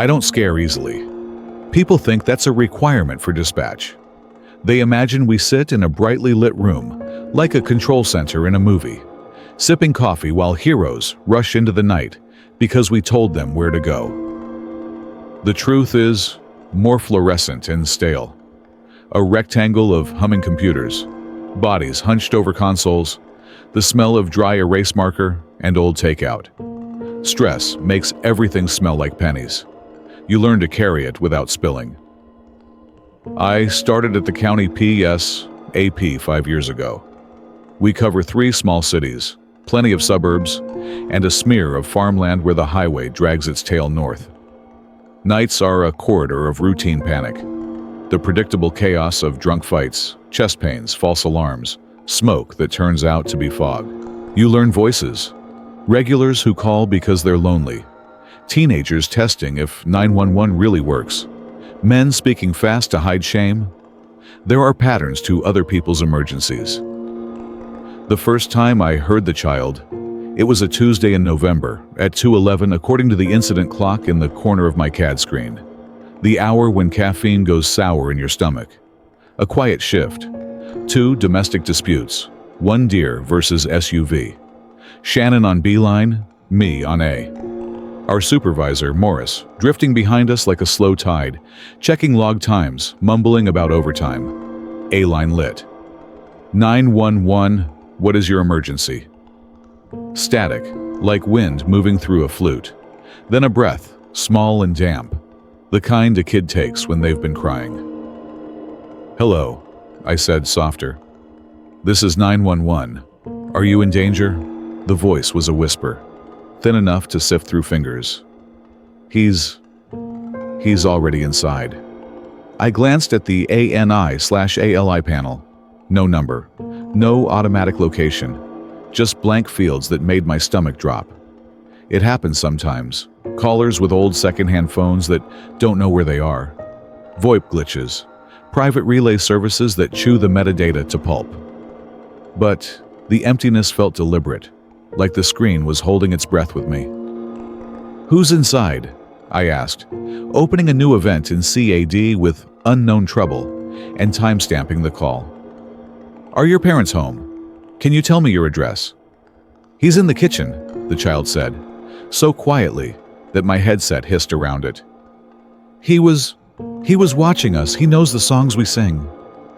I don't scare easily. People think that's a requirement for dispatch. They imagine we sit in a brightly lit room, like a control center in a movie, sipping coffee while heroes rush into the night because we told them where to go. The truth is more fluorescent and stale. A rectangle of humming computers, bodies hunched over consoles, the smell of dry erase marker and old takeout. Stress makes everything smell like pennies. You learn to carry it without spilling. I started at the county PSAP 5 years ago. We cover 3 small cities, plenty of suburbs, and a smear of farmland where the highway drags its tail north. Nights are a corridor of routine panic. The predictable chaos of drunk fights, chest pains, false alarms, smoke that turns out to be fog. You learn voices. Regulars who call because they're lonely. Teenagers testing if 911 really works. Men speaking fast to hide shame. There are patterns to other people's emergencies. The first time I heard the child, it was a Tuesday in November at 2:11 according to the incident clock in the corner of my CAD screen. The hour when caffeine goes sour in your stomach. A quiet shift. 2 domestic disputes. 1 deer versus SUV. Shannon on B line, me on A. Our supervisor, Morris, drifting behind us like a slow tide, checking log times, mumbling about overtime. A line lit. 911, what is your emergency? Static, like wind moving through a flute. Then a breath, small and damp. The kind a kid takes when they've been crying. Hello, I said softer. This is 911. Are you in danger? The voice was a whisper, thin enough to sift through fingers. He's already inside. I glanced at the ANI/ALI panel. No number, no automatic location, just blank fields that made my stomach drop. It happens sometimes. Callers with old secondhand phones that don't know where they are. VoIP glitches. Private relay services that chew the metadata to pulp. But the emptiness felt deliberate, like the screen was holding its breath with me. Who's inside? I asked, opening a new event in CAD with unknown trouble and timestamping the call. Are your parents home? Can you tell me your address? He's in the kitchen, the child said, so quietly that my headset hissed around it. He was watching us. He knows the songs we sing.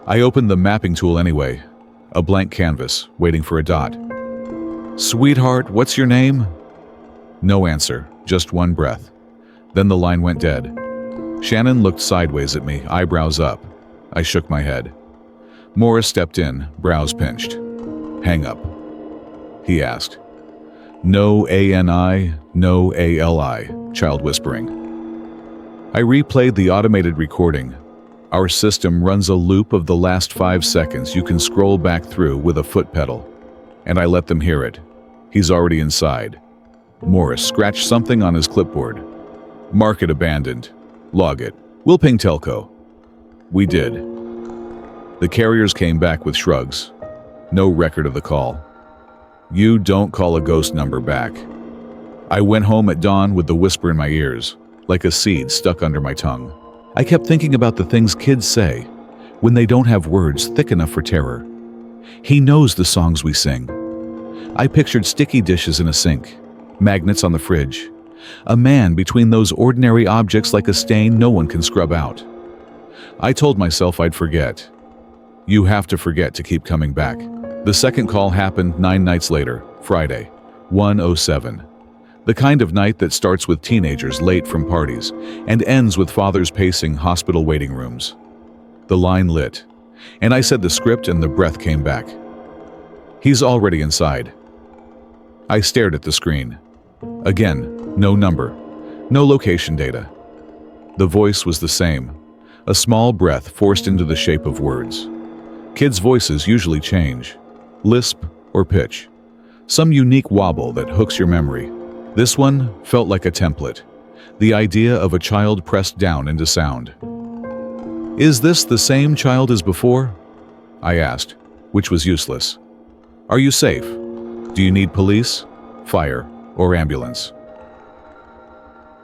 I opened the mapping tool anyway, a blank canvas waiting for a dot. Sweetheart, what's your name? No answer, just one breath. Then the line went dead. Shannon looked sideways at me, eyebrows up. I shook my head. Morris stepped in, brows pinched. Hang up, he asked. No ANI, no ALI, child whispering. I replayed the automated recording. Our system runs a loop of the last 5 seconds you can scroll back through with a foot pedal. And I let them hear it. He's already inside. Morris scratched something on his clipboard. Mark it abandoned. Log it. We'll ping telco. We did. The carriers came back with shrugs. No record of the call. You don't call a ghost number back. I went home at dawn with the whisper in my ears, like a seed stuck under my tongue. I kept thinking about the things kids say when they don't have words thick enough for terror. He knows the songs we sing. I pictured sticky dishes in a sink, magnets on the fridge, a man between those ordinary objects like a stain no one can scrub out. I told myself I'd forget. You have to forget to keep coming back. The second call happened 9 nights later, Friday, 1:07. The kind of night that starts with teenagers late from parties and ends with fathers pacing hospital waiting rooms. The line lit, and I said the script and the breath came back. He's already inside. I stared at the screen. Again, no number, no location data. The voice was the same, a small breath forced into the shape of words. Kids' voices usually change. Lisp or pitch. Some unique wobble that hooks your memory. This one felt like a template. The idea of a child pressed down into sound. Is this the same child as before? I asked, which was useless. Are you safe? Do you need police, fire, or ambulance?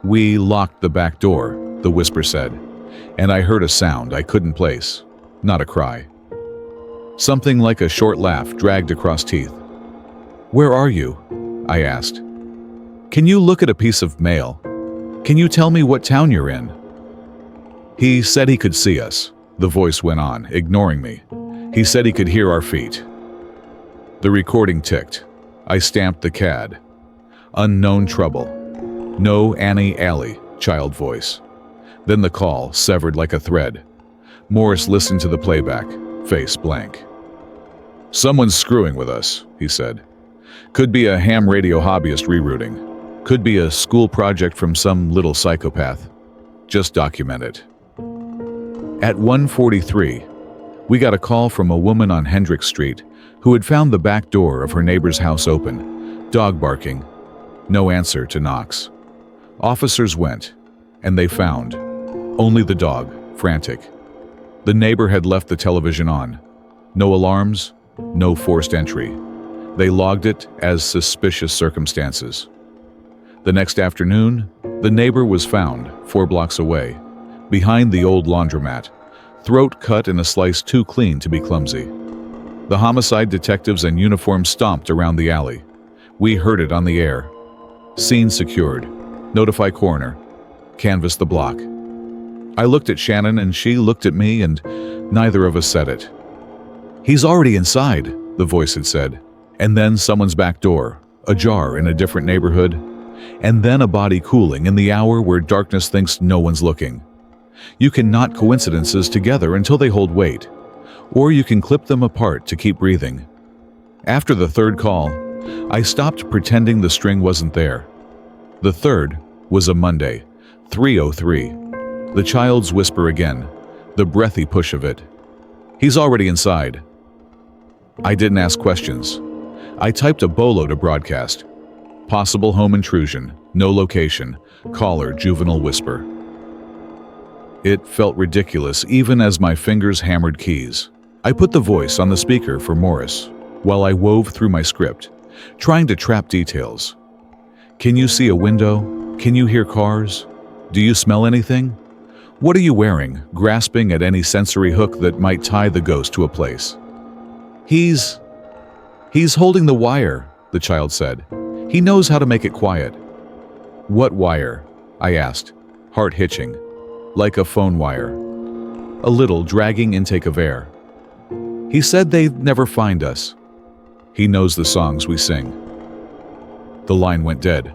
"We locked the back door," the whisper said, and I heard a sound I couldn't place, not a cry. Something like a short laugh dragged across teeth. "Where are you?" I asked. "Can you look at a piece of mail? Can you tell me what town you're in?" "He said he could see us," the voice went on, ignoring me. "He said he could hear our feet." The recording ticked. I stamped the CAD. Unknown trouble. No Annie Alley, child voice. Then the call severed like a thread. Morris listened to the playback, face blank. "Someone's screwing with us," he said. "Could be a ham radio hobbyist rerouting. Could be a school project from some little psychopath. Just document it." At 1:43, we got a call from a woman on Hendricks Street who had found the back door of her neighbor's house open, dog barking. No answer to knocks. Officers went, and they found only the dog, frantic. The neighbor had left the television on. No alarms, no forced entry. They logged it as suspicious circumstances. The next afternoon, the neighbor was found 4 blocks away, behind the old laundromat, throat cut in a slice too clean to be clumsy. The homicide detectives and uniforms stomped around the alley. We heard it on the air. Scene secured. Notify coroner. Canvass the block. I looked at Shannon and she looked at me, and neither of us said it. "He's already inside," the voice had said. And then someone's back door, ajar in a different neighborhood, and then a body cooling in the hour where darkness thinks no one's looking. You can knot coincidences together until they hold weight, or you can clip them apart to keep breathing. After the third call, I stopped pretending the string wasn't there. The third was a Monday, 3:03. The child's whisper again, the breathy push of it. "He's already inside." I didn't ask questions. I typed a bolo to broadcast. Possible home intrusion, no location, caller juvenile whisper. It felt ridiculous even as my fingers hammered keys. I put the voice on the speaker for Morris while I wove through my script, trying to trap details. "Can you see a window? Can you hear cars? Do you smell anything? What are you wearing?" Grasping at any sensory hook that might tie the ghost to a place. He's holding the wire," the child said. "He knows how to make it quiet." "What wire?" I asked, heart hitching, like a phone wire. A little dragging intake of air. "He said they'd never find us. He knows the songs we sing." The line went dead.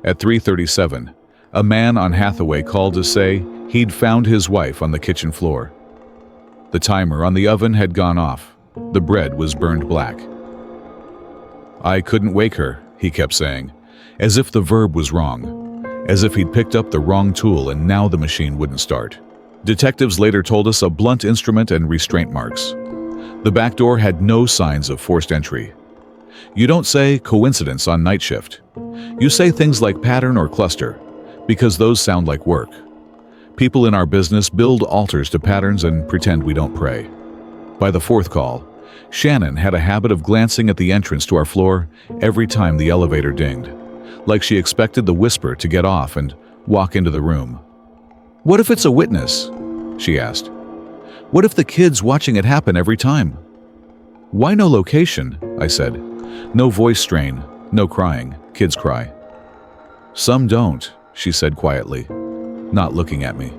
At 3:37, a man on Hathaway called to say he'd found his wife on the kitchen floor. The timer on the oven had gone off. The bread was burned black. "I couldn't wake her," he kept saying, as if the verb was wrong, as if he'd picked up the wrong tool and now the machine wouldn't start. Detectives later told us a blunt instrument and restraint marks. The back door had no signs of forced entry. You don't say coincidence on night shift. You say things like pattern or cluster, because those sound like work. People in our business build altars to patterns and pretend we don't pray. By the fourth call, Shannon had a habit of glancing at the entrance to our floor every time the elevator dinged, like she expected the whisper to get off and walk into the room. "What if it's a witness?" she asked. "What if the kid's watching it happen every time?" "Why no location?" I said. "No voice strain, no crying. Kids cry." "Some don't," she said quietly, not looking at me.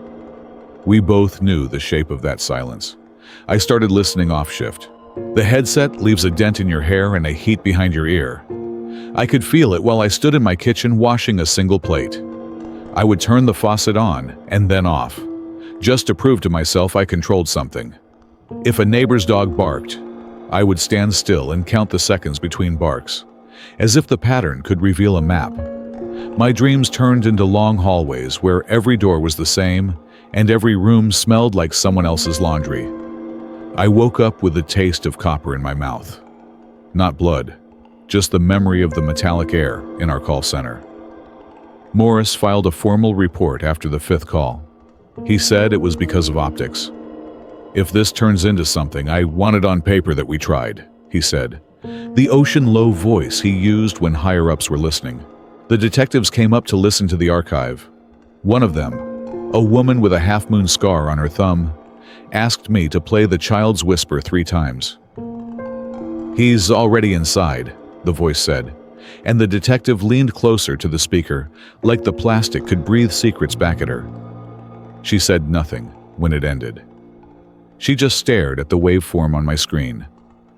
We both knew the shape of that silence. I started listening off shift. The headset leaves a dent in your hair and a heat behind your ear. I could feel it while I stood in my kitchen washing a single plate. I would turn the faucet on and then off, just to prove to myself I controlled something. If a neighbor's dog barked, I would stand still and count the seconds between barks, as if the pattern could reveal a map. My dreams turned into long hallways where every door was the same and every room smelled like someone else's laundry. I woke up with the taste of copper in my mouth. Not blood, just the memory of the metallic air in our call center. Morris filed a formal report after the fifth call. He said it was because of optics. "If this turns into something, I want it on paper that we tried," he said, the ocean-low voice he used when higher-ups were listening. The detectives came up to listen to the archive. One of them, a woman with a half-moon scar on her thumb, asked me to play the child's whisper 3 times. "He's already inside," the voice said, and the detective leaned closer to the speaker, like the plastic could breathe secrets back at her. She said nothing when it ended. She just stared at the waveform on my screen,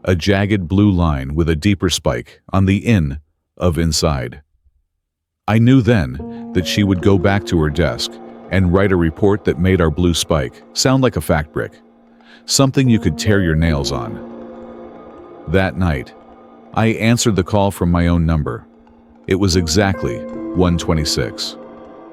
a jagged blue line with a deeper spike on the "in" of "inside." I knew then that she would go back to her desk and write a report that made our blue spike sound like a fact brick, something you could tear your nails on. That night, I answered the call from my own number. It was exactly 1:26.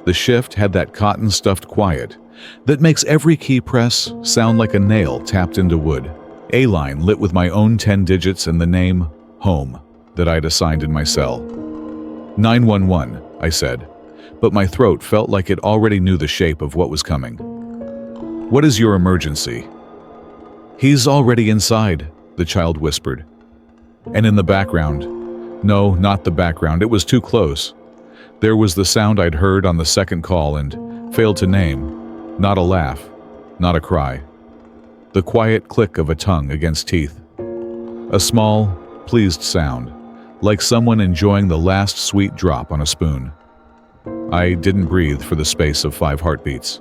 The shift had that cotton-stuffed quiet that makes every key press sound like a nail tapped into wood. A line lit with my own 10 digits and the name, home, that I'd assigned in my cell. 911, I said, but my throat felt like it already knew the shape of what was coming. "What is your emergency?" "He's already inside," the child whispered. And in the background, no, not the background, it was too close, there was the sound I'd heard on the second call and failed to name. Not a laugh, not a cry. The quiet click of a tongue against teeth. A small, pleased sound, like someone enjoying the last sweet drop on a spoon. I didn't breathe for the space of 5 heartbeats.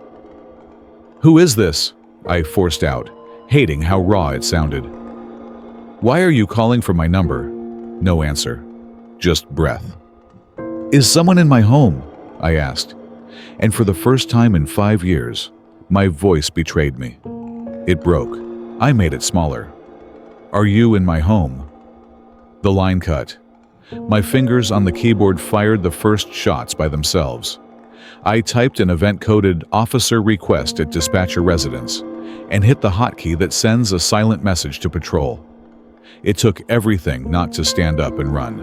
"Who is this?" I forced out, hating how raw it sounded. "Why are you calling for my number?" No answer, just breath. "Is someone in my home?" I asked, and for the first time in 5 years, my voice betrayed me. It broke. I made it smaller. "Are you in my home?" The line cut. My fingers on the keyboard fired the first shots by themselves. I typed an event-coded "officer request at dispatcher residence" and hit the hotkey that sends a silent message to patrol. It took everything not to stand up and run.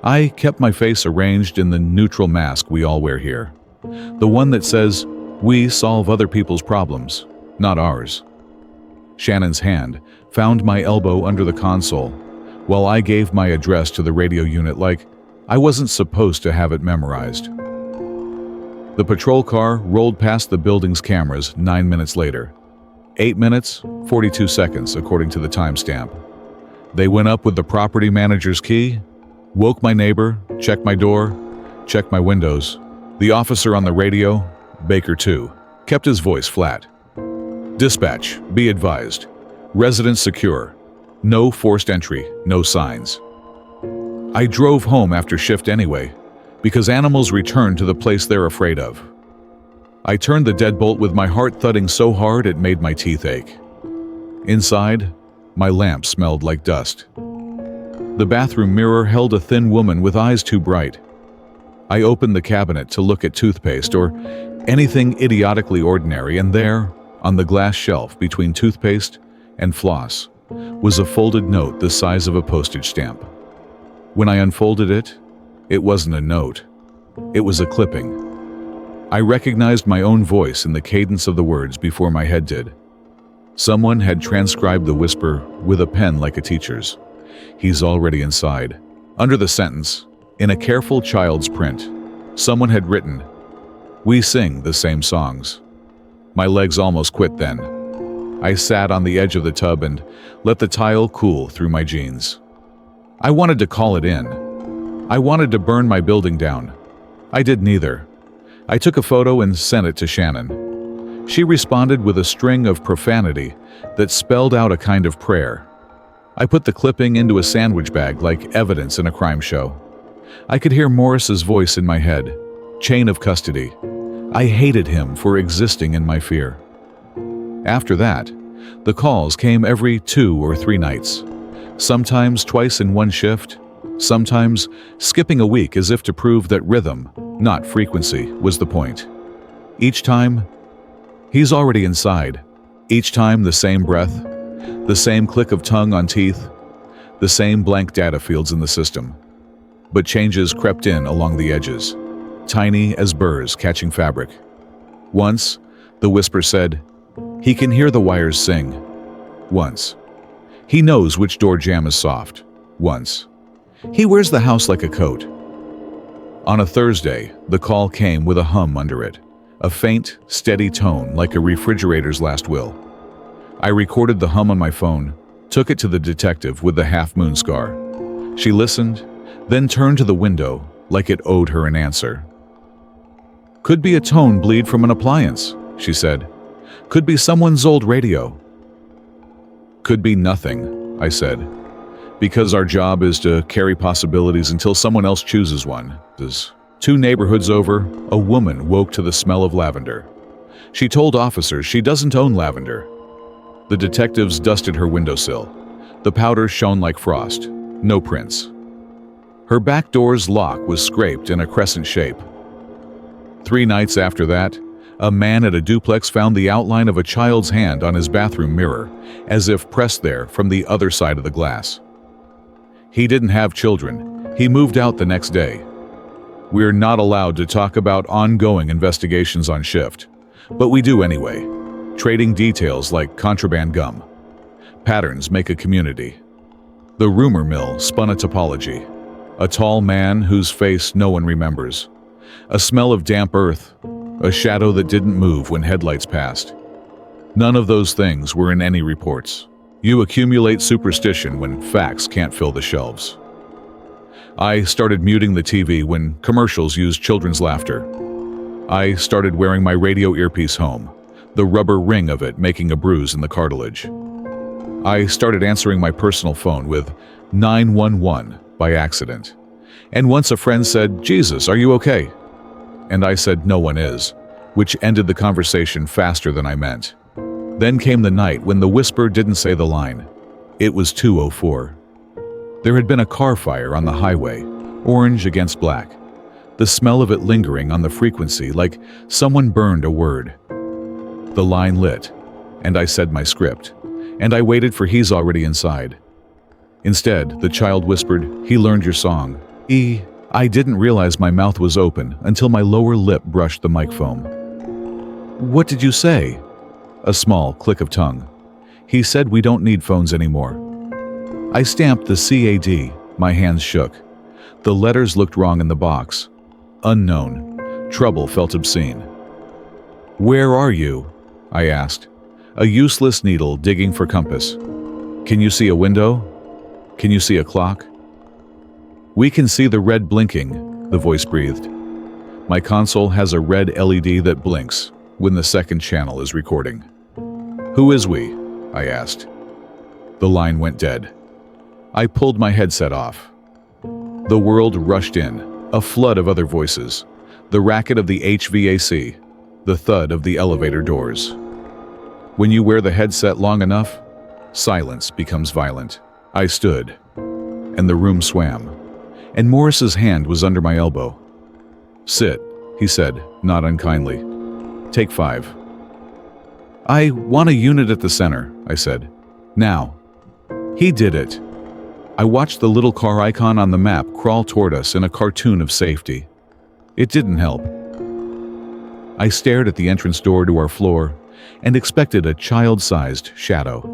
I kept my face arranged in the neutral mask we all wear here. The one that says, "We solve other people's problems, not ours." Shannon's hand found my elbow under the console, while I gave my address to the radio unit like I wasn't supposed to have it memorized. The patrol car rolled past the building's cameras 9 minutes later. 8 minutes, 42 seconds, according to the timestamp. They went up with the property manager's key, woke my neighbor, checked my door, checked my windows. The officer on the radio, Baker 2, kept his voice flat. "Dispatch, be advised. Residence secure. No forced entry, no signs." I drove home after shift anyway, because animals return to the place they're afraid of. I turned the deadbolt with my heart thudding so hard it made my teeth ache. Inside, my lamp smelled like dust. The bathroom mirror held a thin woman with eyes too bright. I opened the cabinet to look at toothpaste or anything idiotically ordinary, and there, on the glass shelf between toothpaste and floss, was a folded note the size of a postage stamp. When I unfolded it, it wasn't a note. It was a clipping. I recognized my own voice in the cadence of the words before my head did. Someone had transcribed the whisper with a pen like a teacher's. "He's already inside." Under the sentence, in a careful child's print, someone had written, "We sing the same songs." My legs almost quit then. I sat on the edge of the tub and let the tile cool through my jeans. I wanted to call it in. I wanted to burn my building down. I did neither. I took a photo and sent it to Shannon. She responded with a string of profanity that spelled out a kind of prayer. I put the clipping into a sandwich bag like evidence in a crime show. I could hear Morris's voice in my head. Chain of custody. I hated him for existing in my fear. After that, the calls came every 2 or 3 nights. Sometimes twice in one shift, sometimes skipping a week as if to prove that rhythm, not frequency, was the point. Each time, "He's already inside." Each time the same breath, the same click of tongue on teeth, the same blank data fields in the system. But changes crept in along the edges, tiny as burrs catching fabric. Once, the whisper said, "He can hear the wires sing." Once. "He knows which door jamb is soft." Once. "He wears the house like a coat." On a Thursday, the call came with a hum under it, a faint, steady tone like a refrigerator's last will. I recorded the hum on my phone, took it to the detective with the half-moon scar. She listened, then turned to the window like it owed her an answer. "Could be a tone bleed from an appliance," she said. "Could be someone's old radio." "Could be nothing," I said, because our job is to carry possibilities until someone else chooses one. 2 neighborhoods over, a woman woke to the smell of lavender. She told officers she doesn't own lavender. The detectives dusted her windowsill. The powder shone like frost. No prints. Her back door's lock was scraped in a crescent shape. 3 nights after that, a man at a duplex found the outline of a child's hand on his bathroom mirror, as if pressed there from the other side of the glass. He didn't have children. He moved out the next day. We're not allowed to talk about ongoing investigations on shift, but we do anyway, trading details like contraband gum. Patterns make a community. The rumor mill spun a topology. A tall man whose face no one remembers. A smell of damp earth. A shadow that didn't move when headlights passed. None of those things were in any reports. You accumulate superstition when facts can't fill the shelves. I started muting the TV when commercials used children's laughter. I started wearing my radio earpiece home, the rubber ring of it making a bruise in the cartilage. I started answering my personal phone with 911 by accident. And once a friend said, "Jesus, are you okay?" And I said, "No one is," which ended the conversation faster than I meant. Then came the night when the whisper didn't say the line. It was 2:04. There had been a car fire on the highway, orange against black. The smell of it lingering on the frequency like someone burned a word. The line lit, and I said my script, and I waited for "He's already inside." Instead, the child whispered, "He learned your song." I didn't realize my mouth was open until my lower lip brushed the mic foam. "What did you say?" A small click of tongue. "He said we don't need phones anymore." I stamped the CAD. My hands shook. The letters looked wrong in the box. Unknown. Trouble felt obscene. "Where are you?" I asked. A useless needle digging for compass. "Can you see a window? Can you see a clock?" "We can see the red blinking," the voice breathed. "My console has a red LED that blinks when the second channel is recording." "Who is we?" I asked. The line went dead. I pulled my headset off. The world rushed in, a flood of other voices, the racket of the HVAC, the thud of the elevator doors. When you wear the headset long enough, silence becomes violent. I stood, and the room swam, and Morris's hand was under my elbow. "Sit," he said, not unkindly. "Take 5. "I want a unit at the center," I said. "Now." He did it. I watched the little car icon on the map crawl toward us in a cartoon of safety. It didn't help. I stared at the entrance door to our floor and expected a child-sized shadow.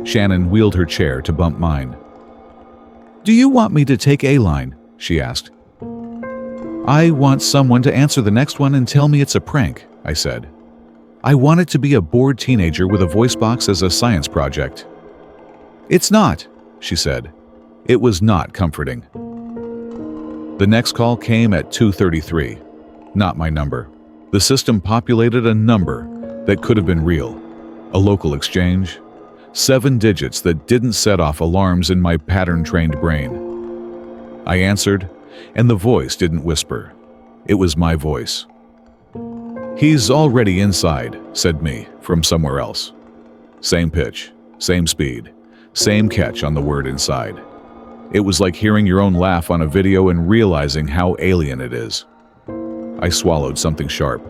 Shannon wheeled her chair to bump mine. "Do you want me to take A-line?" she asked. "I want someone to answer the next one and tell me it's a prank," I said. I wanted to be a bored teenager with a voice box as a science project. "It's not," she said. It was not comforting. The next call came at 2:33. Not my number. The system populated a number that could have been real. A local exchange. 7 digits that didn't set off alarms in my pattern-trained brain. I answered, and the voice didn't whisper. It was my voice. "He's already inside," said me from somewhere else. Same pitch, same speed, same catch on the word inside. It was like hearing your own laugh on a video and realizing how alien it is. I swallowed something sharp.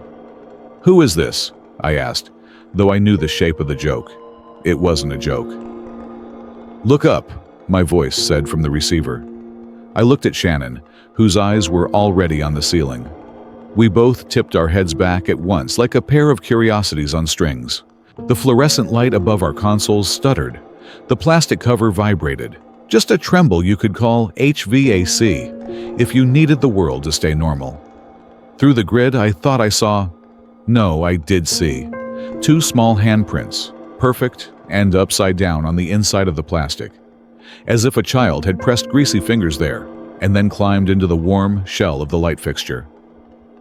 "Who is this?" I asked, though I knew the shape of the joke. It wasn't a joke. "Look up," my voice said from the receiver. I looked at Shannon, whose eyes were already on the ceiling. We both tipped our heads back at once like a pair of curiosities on strings. The fluorescent light above our consoles stuttered. The plastic cover vibrated. Just a tremble you could call HVAC if you needed the world to stay normal. Through the grid, I thought I saw— no, I did see— 2 small handprints, perfect and upside down on the inside of the plastic, as if a child had pressed greasy fingers there and then climbed into the warm shell of the light fixture.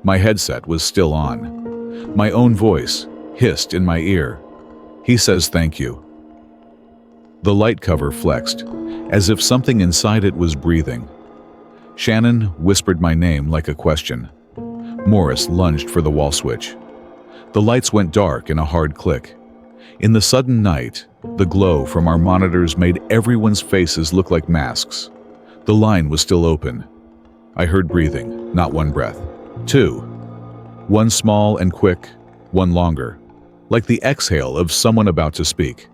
My headset was still on. My own voice hissed in my ear. "He says thank you." The light cover flexed, as if something inside it was breathing. Shannon whispered my name like a question. Morris lunged for the wall switch. The lights went dark in a hard click. In the sudden night, the glow from our monitors made everyone's faces look like masks. The line was still open. I heard breathing, not one breath. 2. One small and quick, one longer, like the exhale of someone about to speak.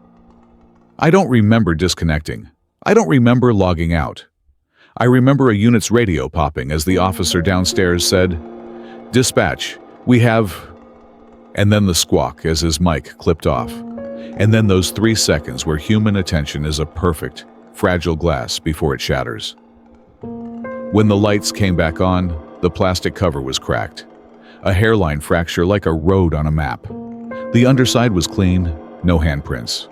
I don't remember disconnecting. I don't remember logging out. I remember a unit's radio popping as the officer downstairs said, "Dispatch, we have—" and then the squawk as his mic clipped off. And then those 3 seconds where human attention is a perfect, fragile glass before it shatters. When the lights came back on, the plastic cover was cracked. A hairline fracture like a road on a map. The underside was clean, no handprints.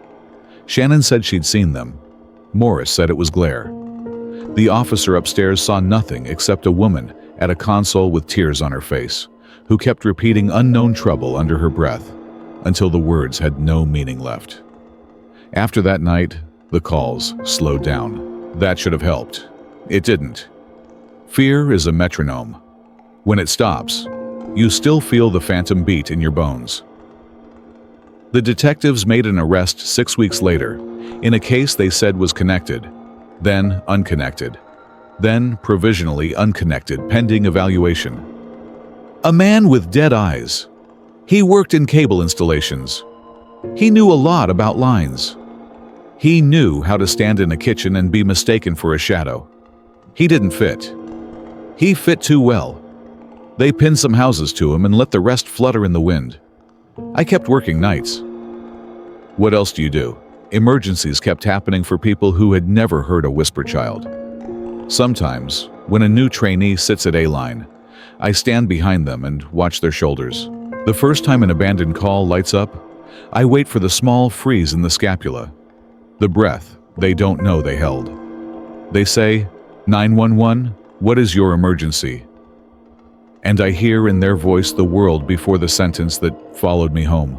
Shannon said she'd seen them. Morris said it was glare. The officer upstairs saw nothing except a woman at a console with tears on her face, who kept repeating unknown trouble under her breath until the words had no meaning left. After that night, the calls slowed down. That should have helped. It didn't. Fear is a metronome. When it stops, you still feel the phantom beat in your bones. The detectives made an arrest 6 weeks later, in a case they said was connected, then unconnected, then provisionally unconnected pending evaluation. A man with dead eyes. He worked in cable installations. He knew a lot about lines. He knew how to stand in a kitchen and be mistaken for a shadow. He didn't fit. He fit too well. They pinned some houses to him and let the rest flutter in the wind. I kept working nights. What else do you do? Emergencies kept happening for people who had never heard a whisper child. Sometimes, when a new trainee sits at A-line, I stand behind them and watch their shoulders. The first time an abandoned call lights up, I wait for the small freeze in the scapula, the breath they don't know they held. They say, "911, what is your emergency?" And I hear in their voice the world before the sentence that followed me home.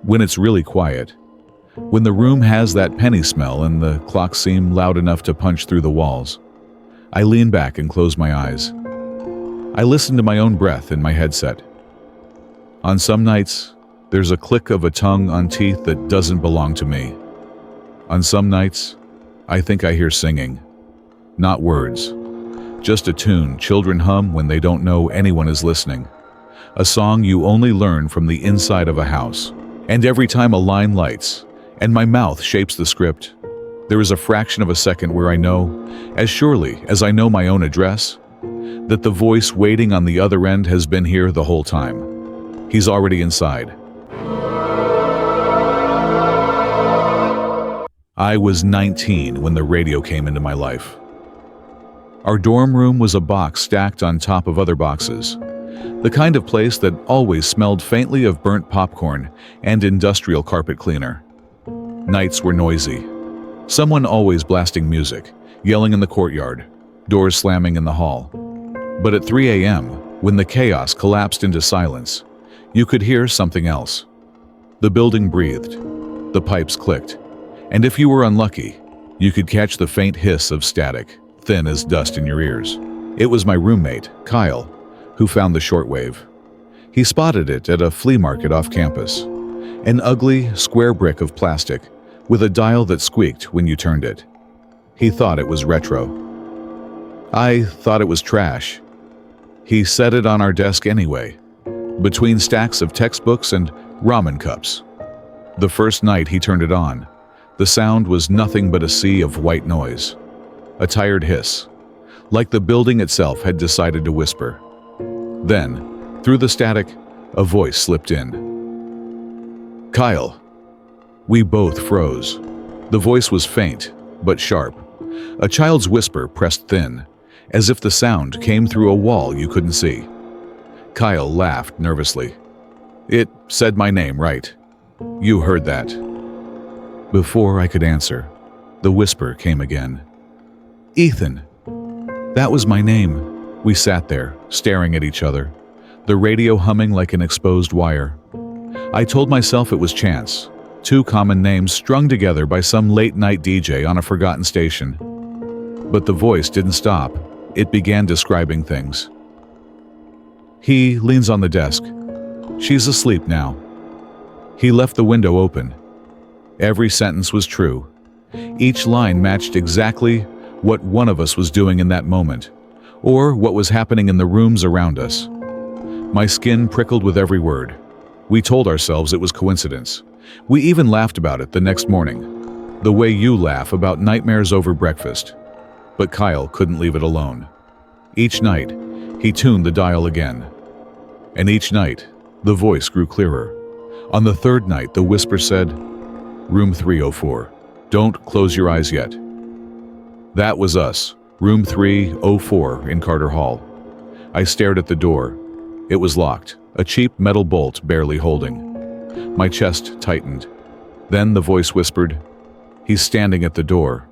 When it's really quiet, when the room has that penny smell and the clocks seem loud enough to punch through the walls, I lean back and close my eyes. I listen to my own breath in my headset. On some nights, there's a click of a tongue on teeth that doesn't belong to me. On some nights, I think I hear singing. Not words, just a tune children hum when they don't know anyone is listening. A song you only learn from the inside of a house. And every time a line lights, and my mouth shapes the script, there is a fraction of a second where I know, as surely as I know my own address, that the voice waiting on the other end has been here the whole time. He's already inside. I was 19 when the radio came into my life. Our dorm room was a box stacked on top of other boxes, the kind of place that always smelled faintly of burnt popcorn and industrial carpet cleaner. Nights were noisy. Someone always blasting music, yelling in the courtyard, doors slamming in the hall. But at 3 a.m., when the chaos collapsed into silence, you could hear something else. The building breathed, the pipes clicked, and if you were unlucky, you could catch the faint hiss of static, thin as dust in your ears. It was my roommate, Kyle, who found the shortwave. He spotted it at a flea market off campus, an ugly, square brick of plastic with a dial that squeaked when you turned it. He thought it was retro. I thought it was trash. He set it on our desk anyway, between stacks of textbooks and ramen cups. The first night he turned it on, the sound was nothing but a sea of white noise, a tired hiss, like the building itself had decided to whisper. Then, through the static, a voice slipped in. "Kyle." We both froze. The voice was faint, but sharp. A child's whisper pressed thin, as if the sound came through a wall you couldn't see. Kyle laughed nervously. "It said my name, right? You heard that." Before I could answer, the whisper came again. "Ethan." That was my name. We sat there, staring at each other, the radio humming like an exposed wire. I told myself it was chance, two common names strung together by some late-night DJ on a forgotten station. But the voice didn't stop. It began describing things. "He leans on the desk. She's asleep now. He left the window open." Every sentence was true. Each line matched exactly what one of us was doing in that moment, or what was happening in the rooms around us. My skin prickled with every word. We told ourselves it was coincidence. We even laughed about it the next morning, the way you laugh about nightmares over breakfast. But Kyle couldn't leave it alone. Each night, he tuned the dial again. And each night, the voice grew clearer. On the third night, the whisper said, "Room 304. Don't close your eyes yet." That was us, room 304 in Carter Hall. I stared at the door. It was locked, a cheap metal bolt barely holding. My chest tightened. Then the voice whispered, "He's standing at the door."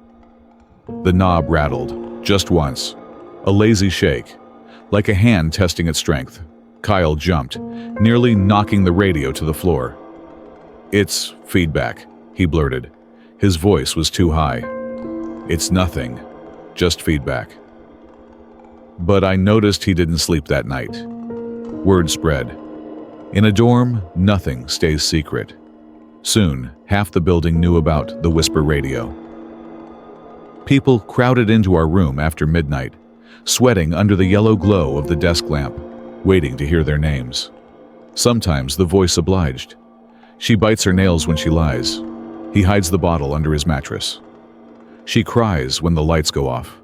The knob rattled, just once. A lazy shake, like a hand testing its strength. Kyle jumped, nearly knocking the radio to the floor. "It's feedback," he blurted. His voice was too high. "It's nothing, just feedback." But I noticed he didn't sleep that night. Word spread. In a dorm, nothing stays secret. Soon, half the building knew about the whisper radio. People crowded into our room after midnight, sweating under the yellow glow of the desk lamp, waiting to hear their names. Sometimes the voice obliged. She bites her nails when she lies. He hides the bottle under his mattress. She cries when the lights go off.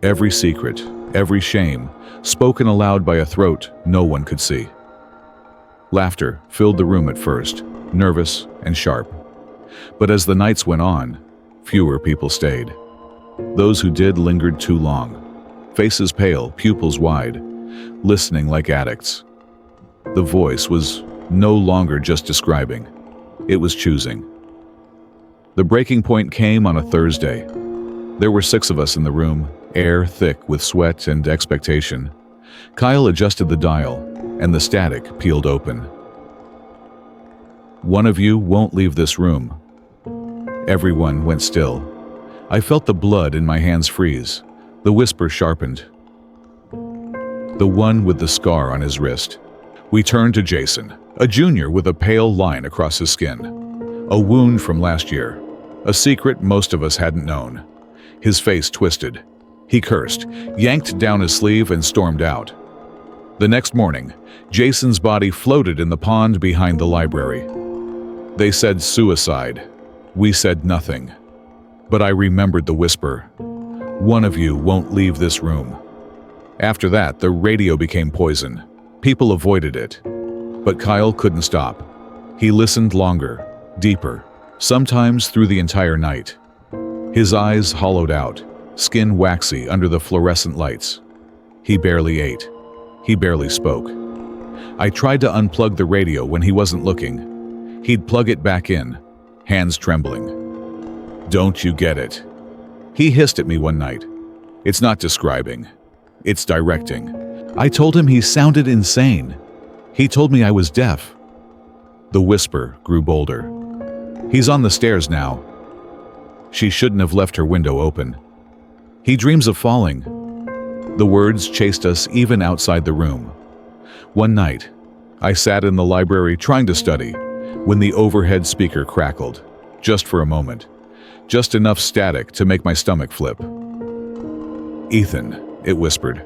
Every secret, every shame, spoken aloud by a throat no one could see. Laughter filled the room at first, nervous and sharp. But as the nights went on, fewer people stayed. Those who did lingered too long, faces pale, pupils wide, listening like addicts. The voice was no longer just describing, it was choosing. The breaking point came on a Thursday. There were 6 of us in the room, air thick with sweat and expectation. Kyle adjusted the dial, and the static peeled open. "One of you won't leave this room." Everyone went still. I felt the blood in my hands freeze. The whisper sharpened. "The one with the scar on his wrist." We turned to Jason, a junior with a pale line across his skin. A wound from last year, a secret most of us hadn't known. His face twisted. He cursed, yanked down his sleeve, and stormed out. The next morning, Jason's body floated in the pond behind the library. They said suicide. We said nothing. But I remembered the whisper. "One of you won't leave this room." After that, the radio became poison. People avoided it. But Kyle couldn't stop. He listened longer, deeper, sometimes through the entire night. His eyes hollowed out, skin waxy under the fluorescent lights. He barely ate. He barely spoke. I tried to unplug the radio when he wasn't looking. He'd plug it back in, hands trembling. "Don't you get it?" He hissed at me one night. "It's not describing. It's directing." I told him he sounded insane. He told me I was deaf. The whisper grew bolder. "He's on the stairs now." She shouldn't have left her window open. "He dreams of falling." The words chased us even outside the room. One night, I sat in the library trying to study when the overhead speaker crackled, just for a moment, just enough static to make my stomach flip. "Ethan," it whispered.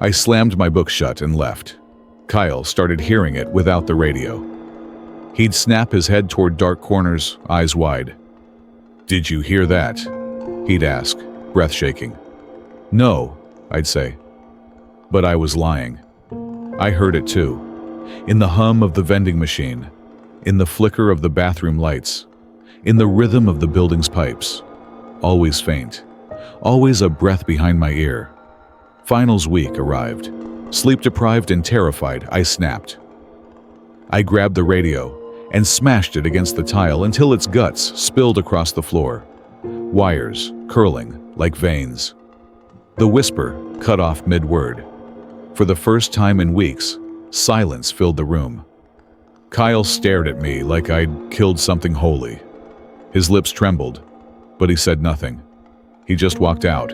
I slammed my book shut and left. Kyle started hearing it without the radio. He'd snap his head toward dark corners, eyes wide. "Did you hear that?" he'd ask, breath shaking. "No," I'd say. But I was lying. I heard it too. In the hum of the vending machine, in the flicker of the bathroom lights, in the rhythm of the building's pipes. always faint, always a breath behind my ear. Finals week arrived. Sleep-deprived and terrified, I snapped. I grabbed the radio and smashed it against the tile until its guts spilled across the floor, wires curling like veins. The whisper cut off mid-word. For the first time in weeks, silence filled the room. Kyle stared at me like I'd killed something holy. His lips trembled, but he said nothing. He just walked out.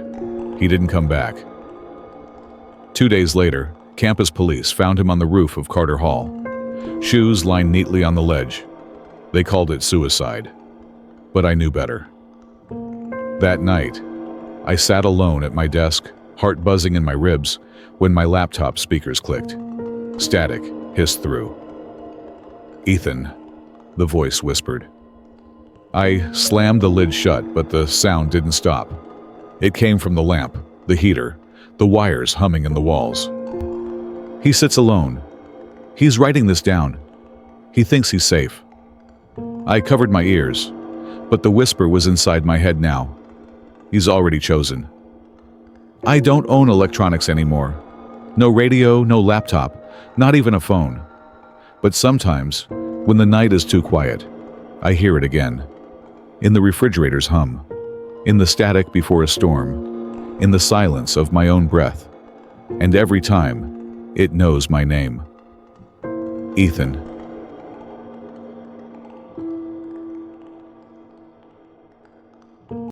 He didn't come back. 2 days later, campus police found him on the roof of Carter Hall. Shoes lined neatly on the ledge. They called it suicide. But I knew better. That night, I sat alone at my desk, heart buzzing in my ribs, when my laptop speakers clicked. Static hissed through. "Ethan," the voice whispered. I slammed the lid shut, but the sound didn't stop. It came from the lamp, the heater, the wires humming in the walls. "He sits alone. He's writing this down. He thinks he's safe." I covered my ears, but the whisper was inside my head now. "He's already chosen." I don't own electronics anymore. No radio, no laptop, not even a phone. But sometimes, when the night is too quiet, I hear it again. In the refrigerator's hum, in the static before a storm, in the silence of my own breath. And every time, it knows my name. Ethan.